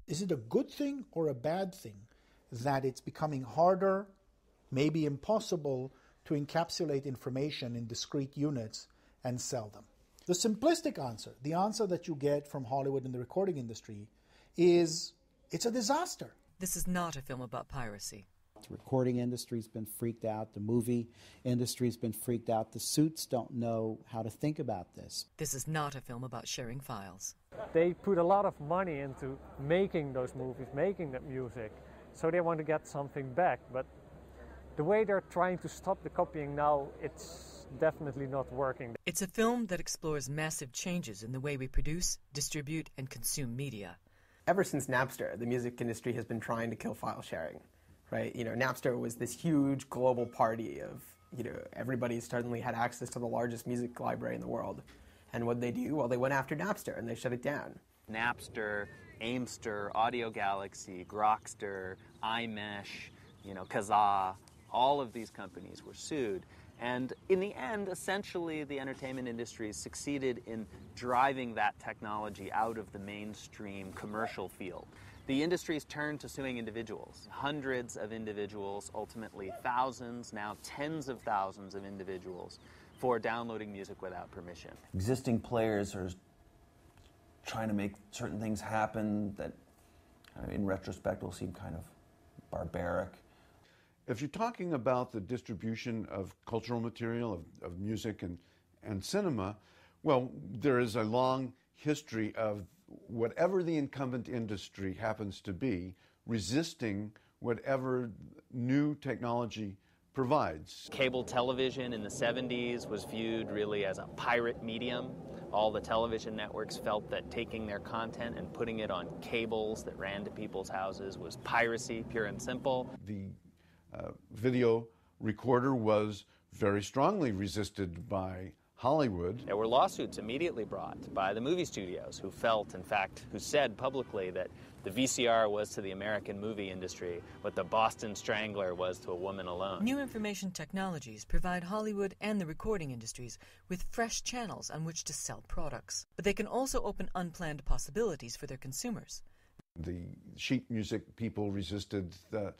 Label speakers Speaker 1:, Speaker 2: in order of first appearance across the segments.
Speaker 1: Is it a good thing or a bad thing that it's becoming harder, maybe impossible, to encapsulate information in discrete units and sell them? The simplistic answer, the answer that you get from Hollywood and the recording industry, is it's a disaster.
Speaker 2: This is not a film about piracy.
Speaker 3: The recording industry's been freaked out. The movie industry's been freaked out. The suits don't know how to think about this.
Speaker 2: This is not a film about sharing files.
Speaker 4: They put a lot of money into making those movies, making that music, so they want to get something back. But the way they're trying to stop the copying now, it's definitely not working.
Speaker 2: It's a film that explores massive changes in the way we produce, distribute, and consume media.
Speaker 5: Ever since Napster, the music industry has been trying to kill file sharing. Right? Napster was this huge global party of, everybody suddenly had access to the largest music library in the world. And what they do? Well, they went after Napster and they shut it down.
Speaker 6: Napster, Aimster, Audio Galaxy, Grokster, iMesh, Kazaa, all of these companies were sued. And in the end, essentially, the entertainment industry succeeded in driving that technology out of the mainstream commercial field. The industry's turned to suing individuals, hundreds of individuals, ultimately thousands, now tens of thousands of individuals, for downloading music without permission.
Speaker 7: Existing players are trying to make certain things happen that, in retrospect, will seem kind of barbaric.
Speaker 8: If you're talking about the distribution of cultural material, of music and cinema, well, there is a long history of whatever the incumbent industry happens to be, resisting whatever new technology provides.
Speaker 6: Cable television in the 70s was viewed really as a pirate medium. All the television networks felt that taking their content and putting it on cables that ran to people's houses was piracy, pure and simple.
Speaker 8: The video recorder was very strongly resisted by Hollywood.
Speaker 6: There were lawsuits immediately brought by the movie studios who felt, in fact, who said publicly that the VCR was to the American movie industry what the Boston Strangler was to a woman alone.
Speaker 2: New information technologies provide Hollywood and the recording industries with fresh channels on which to sell products. But they can also open unplanned possibilities for their consumers.
Speaker 8: The sheet music people resisted the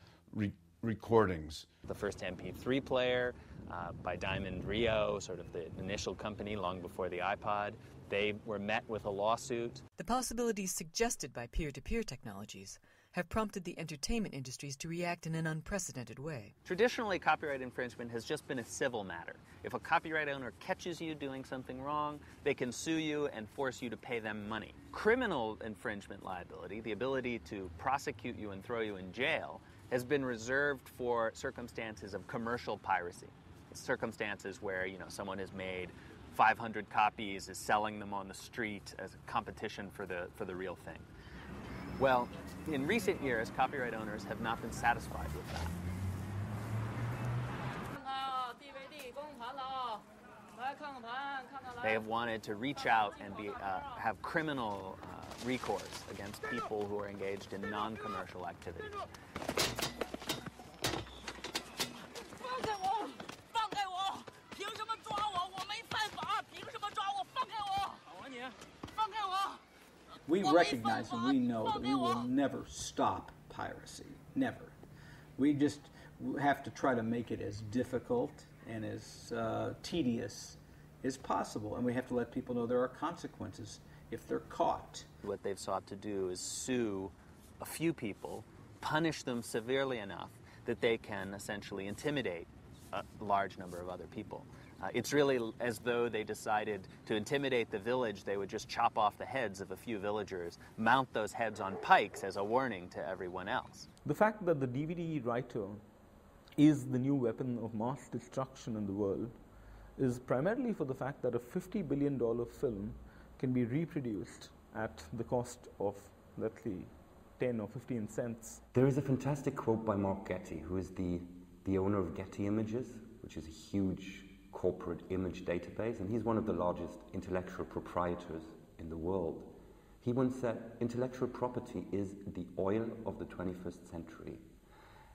Speaker 8: recordings.
Speaker 6: The first MP3 player by Diamond Rio, sort of the initial company long before the iPod, they were met with a lawsuit.
Speaker 2: The possibilities suggested by peer-to-peer technologies have prompted the entertainment industries to react in an unprecedented way.
Speaker 6: Traditionally, copyright infringement has just been a civil matter. If a copyright owner catches you doing something wrong, they can sue you and force you to pay them money. Criminal infringement liability, the ability to prosecute you and throw you in jail, has been reserved for circumstances of commercial piracy. Circumstances where, someone has made 500 copies, is selling them on the street as a competition for the real thing. Well, in recent years, copyright owners have not been satisfied with that. They have wanted to reach out and have criminal recourse against people who are engaged in non-commercial activities.
Speaker 3: We recognize and we know that we will never stop piracy. Never. We just have to try to make it as difficult and as tedious as possible. And we have to let people know there are consequences if they're caught.
Speaker 6: What they've sought to do is sue a few people punish them severely enough that they can essentially intimidate a large number of other people. It's really as though they decided to intimidate the village, they would just chop off the heads of a few villagers, mount those heads on pikes as a warning to everyone else.
Speaker 9: The fact that the DVD writer is the new weapon of mass destruction in the world is primarily for the fact that a $50 billion film can be reproduced at the cost of, let's see, 10 or 15 cents.
Speaker 10: There is a fantastic quote by Mark Getty, who is the owner of Getty Images, which is a huge corporate image database, and he's one of the largest intellectual proprietors in the world. He once said, intellectual property is the oil of the 21st century.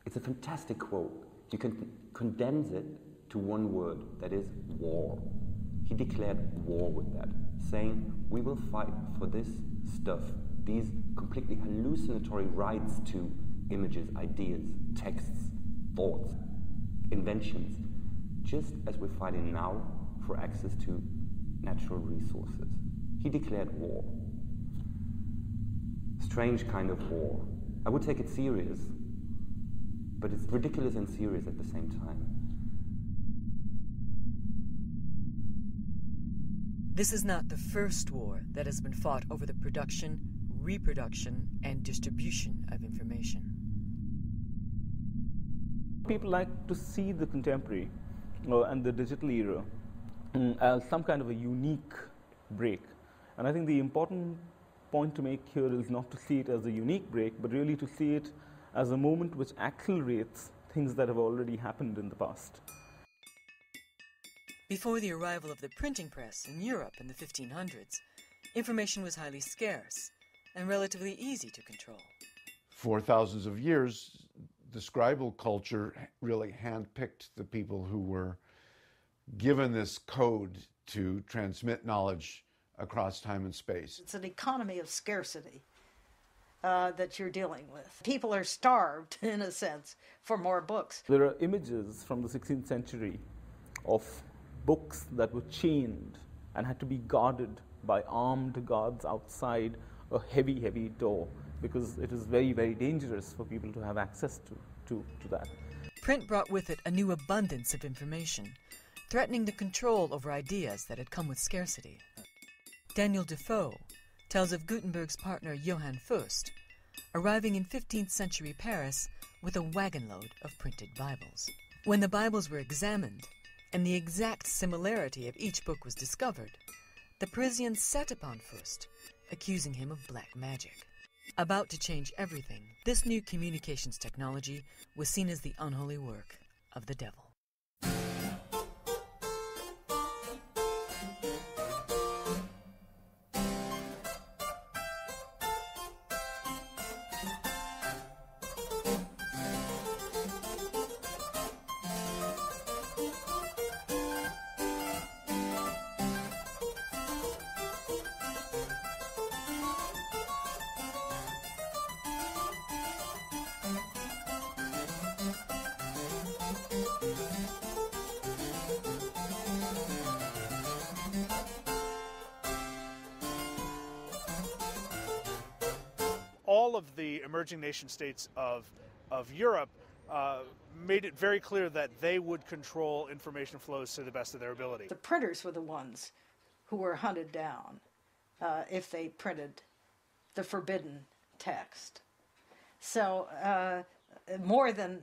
Speaker 10: It's a fantastic quote. You can condense it to one word, that is war. He declared war with that, saying, we will fight for this stuff, these completely hallucinatory rights to images, ideas, texts, thoughts, inventions, just as we're fighting now for access to natural resources. He declared war. Strange kind of war. I would take it serious, but it's ridiculous and serious at the same time.
Speaker 2: This is not the first war that has been fought over the production, reproduction, and distribution of information.
Speaker 9: People like to see the contemporary and the digital era as some kind of a unique break. And I think the important point to make here is not to see it as a unique break, but really to see it as a moment which accelerates things that have already happened in the past.
Speaker 2: Before the arrival of the printing press in Europe in the 1500s, information was highly scarce and relatively easy to control.
Speaker 8: For thousands of years, the scribal culture really handpicked the people who were given this code to transmit knowledge across time and space.
Speaker 11: It's an economy of scarcity that you're dealing with. People are starved, in a sense, for more books.
Speaker 9: There are images from the 16th century of books that were chained and had to be guarded by armed guards outside a heavy, heavy door, because it is very, very dangerous for people to have access to that.
Speaker 2: Print brought with it a new abundance of information, threatening the control over ideas that had come with scarcity. Daniel Defoe tells of Gutenberg's partner Johann Fust arriving in 15th century Paris with a wagon load of printed Bibles. When the Bibles were examined and the exact similarity of each book was discovered, the Parisians set upon Fust, accusing him of black magic. About to change everything, this new communications technology was seen as the unholy work of the devil.
Speaker 1: All of the emerging nation states of Europe made it very clear that they would control information flows to the best of their ability.
Speaker 11: The printers were the ones who were hunted down if they printed the forbidden text. So more than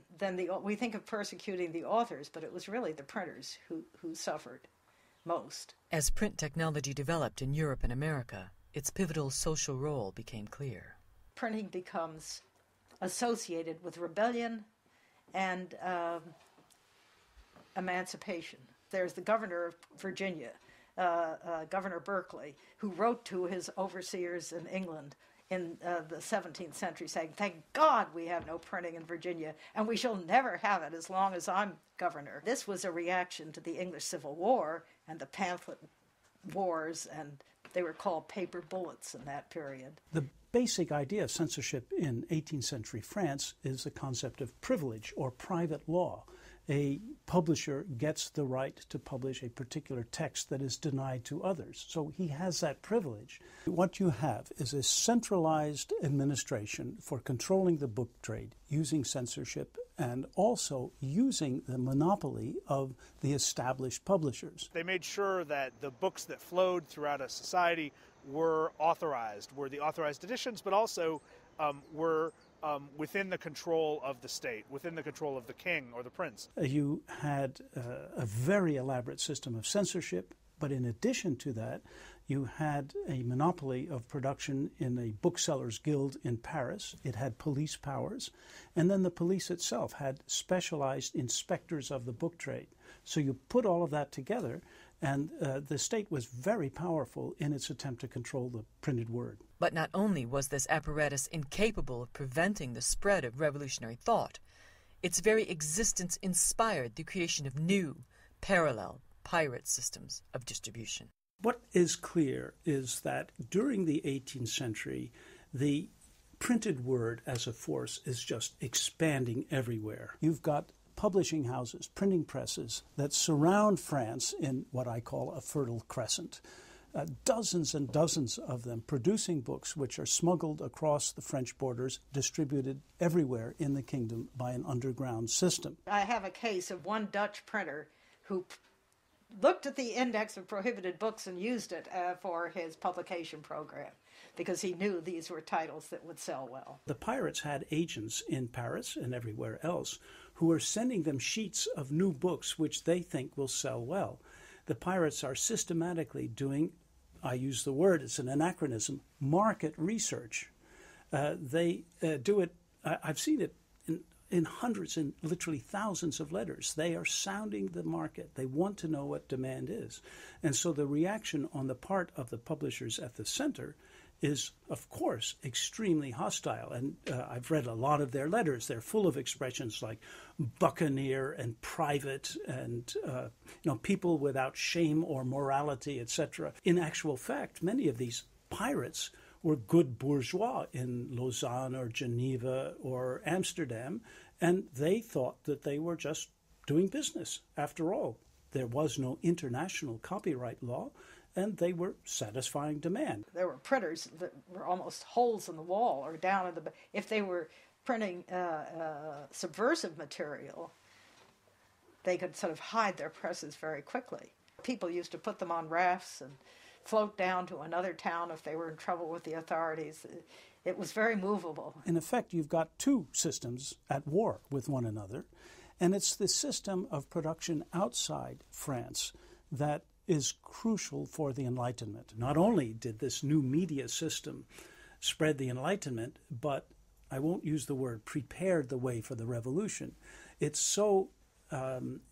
Speaker 11: we think of persecuting the authors, but it was really the printers who suffered most.
Speaker 2: As print technology developed in Europe and America, its pivotal social role became clear.
Speaker 11: Printing becomes associated with rebellion and emancipation. There's the governor of Virginia, Governor Berkeley, who wrote to his overseers in England in the 17th century saying, "Thank God we have no printing in Virginia, and we shall never have it as long as I'm governor." This was a reaction to the English Civil War and the pamphlet wars, and they were called paper bullets in that period.
Speaker 12: The basic idea of censorship in 18th century France is the concept of privilege or private law. a publisher gets the right to publish a particular text that is denied to others. So he has that privilege. What you have is a centralized administration for controlling the book trade, using censorship, and also using the monopoly of the established publishers.
Speaker 13: They made sure that the books that flowed throughout a society were the authorized editions, but also were within the control of the state, within the control of the king or the prince.
Speaker 12: You had a very elaborate system of censorship, but in addition to that, you had a monopoly of production in a booksellers' guild in Paris. It had police powers, and then the police itself had specialized inspectors of the book trade. So you put all of that together, and the state was very powerful in its attempt to control the printed word.
Speaker 2: But not only was this apparatus incapable of preventing the spread of revolutionary thought, its very existence inspired the creation of new, parallel, pirate systems of distribution.
Speaker 12: What is clear is that during the 18th century, the printed word as a force is just expanding everywhere. You've got publishing houses, printing presses that surround France in what I call a fertile crescent. Dozens and dozens of them producing books which are smuggled across the French borders, distributed everywhere in the kingdom by an underground system.
Speaker 11: I have a case of one Dutch printer who looked at the index of prohibited books and used it for his publication program because he knew these were titles that would sell well.
Speaker 12: The pirates had agents in Paris and everywhere else who are sending them sheets of new books which they think will sell well. The pirates are systematically doing, I use the word, it's an anachronism, market research. They do it, I've seen it in hundreds and literally thousands of letters. They are sounding the market. They want to know what demand is. And so the reaction on the part of the publishers at the center is, of course, extremely hostile. And I've read a lot of their letters. They're full of expressions like buccaneer and private and people without shame or morality, etc. In actual fact, many of these pirates were good bourgeois in Lausanne or Geneva or Amsterdam, and they thought that they were just doing business. After all, there was no international copyright law, and they were satisfying demand.
Speaker 11: There were printers that were almost holes in the wall or down in the... If they were printing subversive material, they could sort of hide their presses very quickly. People used to put them on rafts and float down to another town if they were in trouble with the authorities. It was very movable.
Speaker 12: In effect, you've got two systems at war with one another, and it's the system of production outside France that is crucial for the Enlightenment. Not only did this new media system spread the Enlightenment, but I won't use the word prepared the way for the revolution. It so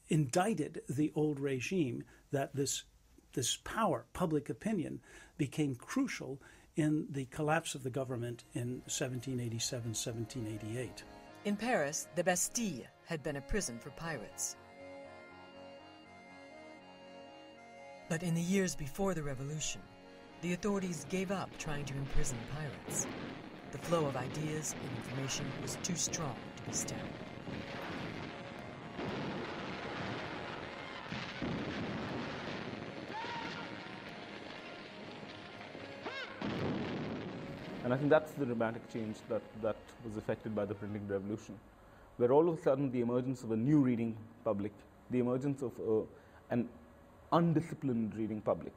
Speaker 12: indicted the old regime that this power, public opinion, became crucial in the collapse of the government in 1787, 1788.
Speaker 2: In Paris, the Bastille had been a prison for pirates. But in the years before the revolution, the authorities gave up trying to imprison pirates. The flow of ideas and information was too strong to be stemmed.
Speaker 9: And I think that's the dramatic change that was affected by the printing revolution, where all of a sudden the emergence of a new reading public, the emergence of an undisciplined reading public,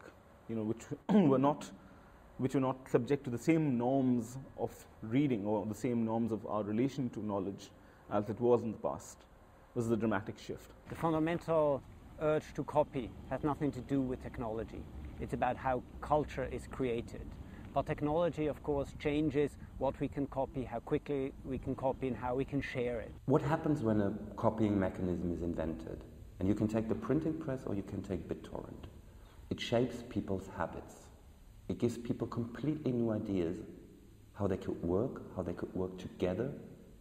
Speaker 9: which were not subject to the same norms of reading or the same norms of our relation to knowledge as it was in the past, was the dramatic shift.
Speaker 14: The fundamental urge to copy has nothing to do with technology. It's about how culture is created. But technology, of course, changes what we can copy, how quickly we can copy, and how we can share it.
Speaker 10: What happens when a copying mechanism is invented? And you can take the printing press or you can take BitTorrent. It shapes people's habits. It gives people completely new ideas how they could work together,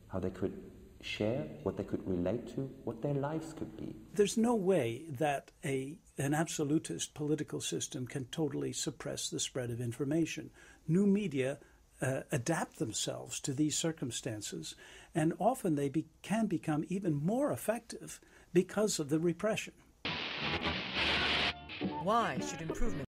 Speaker 10: how they could share, what they could relate to, what their lives could be.
Speaker 12: There's no way that an absolutist political system can totally suppress the spread of information. New media adapt themselves to these circumstances, and often they can become even more effective because of the repression.
Speaker 2: Why should improvement